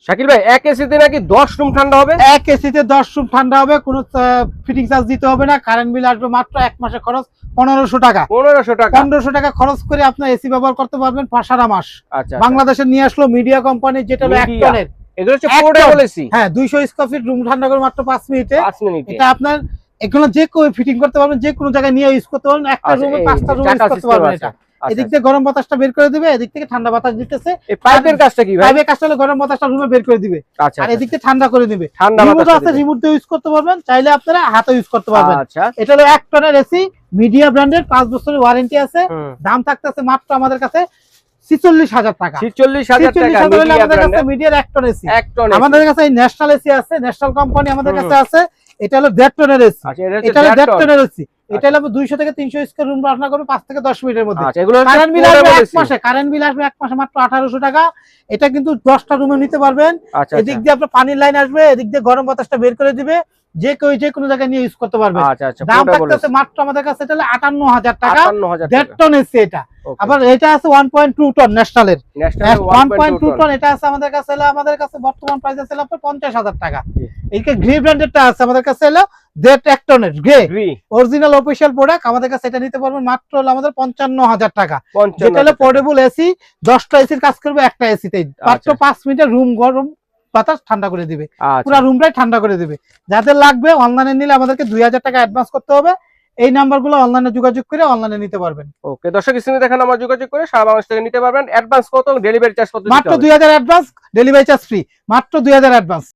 শাকিল ভাই এক এসিতে নাকি 10 রুম ঠান্ডা হবে? এক এসিতে 10 রুম ঠান্ডা হবে, কোনো ফিটিং চার্জ দিতে হবে না, কারেন্ট বিল আসবে মাত্র এক মাসে খরচ 1500 টাকা। 1500 টাকা খরচ করে আপনি এসি ব্যবহার করতে পারবেন সারা মাস। আচ্ছা, বাংলাদেশে নিয়ে আসলো মিডিয়া কোম্পানি, যেটা হলো 1 টনের। এগুলো হচ্ছে পোর্টেবল এসি। হ্যাঁ, 200 স্কয়ার ফিট রুম ঠান্ডা করে মাত্র 5 মিনিটে। 5 মিনিটে এটা আপনার এগুলো যে কেউ ফিটিং করতে পারবেন, যে কোনো জায়গায় নিয়ে ইউজ করতে পারবেন, একটা রুমে 5টা রুম ইউজ করতে পারবেন। এটা এদিক থেকে গরম বাতাসটা বের করে দিবে, এদিক থেকে ঠান্ডা বাতাস দিতেছে। এই পাইপের কাজটা কি ভাই? পাইপের কাজটা হলো গরম বাতাসটা রুমে বের করে দিবে, আচ্ছা, আর এদিক থেকে ঠান্ডা করে দিবে। রিমোট আছে, রিমোট দিয়ে ইউজ করতে পারবেন, চাইলে আপনারা হাতে ইউজ করতে পারবেন। আচ্ছা, এটা হলো 1 টনের এসি, মিডিয়া ব্র্যান্ডের, 5 বছরের ওয়ারেন্টি আছে। দাম থাকতেছে মাত্র আমাদের কাছে 46000 টাকা। 46000 টাকা আমাদের কাছে মিডিয়ার 1 টন এসি। আমাদের কাছে ন্যাশনাল এসি আছে, ন্যাশনাল কোম্পানি আমাদের কাছে আছে। এটা হলো 1.5 টনের এসি। এটা হলো 1.5 টনের এসি। এটা হলো 200 থেকে 300 স্কয়ার রুম রান্না করবে 5 থেকে 10 মিনিটের মধ্যে। কারেন্ট বিল আসবে এক মাসে মাত্র 1800 টাকা। এটা কিন্তু 10টা রুমে নিতে পারবেন। এদিক দিয়ে আপনার পানির লাইন আসবে, এদিক দিয়ে গরম বাতাসটা বের করে দিবে, যে কেউ যে কোনো জায়গায় নিয়ে ইউজ করতে পারবে। দাম থাকতেছে মাত্র আমাদের কাছে এটা হলো 58000 টাকা। 1.5 টন এসি এটা। আবার এটা আছে 1.2 টন ন্যাশনালের। 1.2 টন এটা আছে আমাদের কাছে, আমাদের কাছে বর্তমান প্রাইস আছে আপনার 50000 টাকা। এইকে গ্রে ব্র্যান্ডেরটা আছে আমাদের কাছে, হলো 1.5 টনের গ্রে অরিজিনাল অফিশিয়াল প্রোডাক্ট। আমাদের কাছে এটা নিতে পারবেন মাত্র হলো আমাদের 55000 টাকা। যেটা হলো পোর্টেবল এসি, 10টা এসির কাজ করবে একটা এসিতেই। মাত্র 5 মিনিটে রুম গরম বাতাস ঠান্ডা করে দিবে, পুরো রুমটাই ঠান্ডা করে দিবে। যাদের লাগবে অনলাইনে নিলে আমাদেরকে 2000 টাকা অ্যাডভান্স করতে হবে। এই নাম্বারগুলো অনলাইনে যোগাযোগ করে অনলাইনে নিতে পারবেন। ওকে দর্শক, স্ক্রিনে দেখানো নাম্বার যোগাযোগ করে সারা বাংলাদেশ থেকে নিতে পারবেন। অ্যাডভান্স কত, ডেলিভারি চার্জ কত? মাত্র 2000 অ্যাডভান্স, ডেলিভারি চার্জ ফ্রি। মাত্র 2000 অ্যাডভান্স।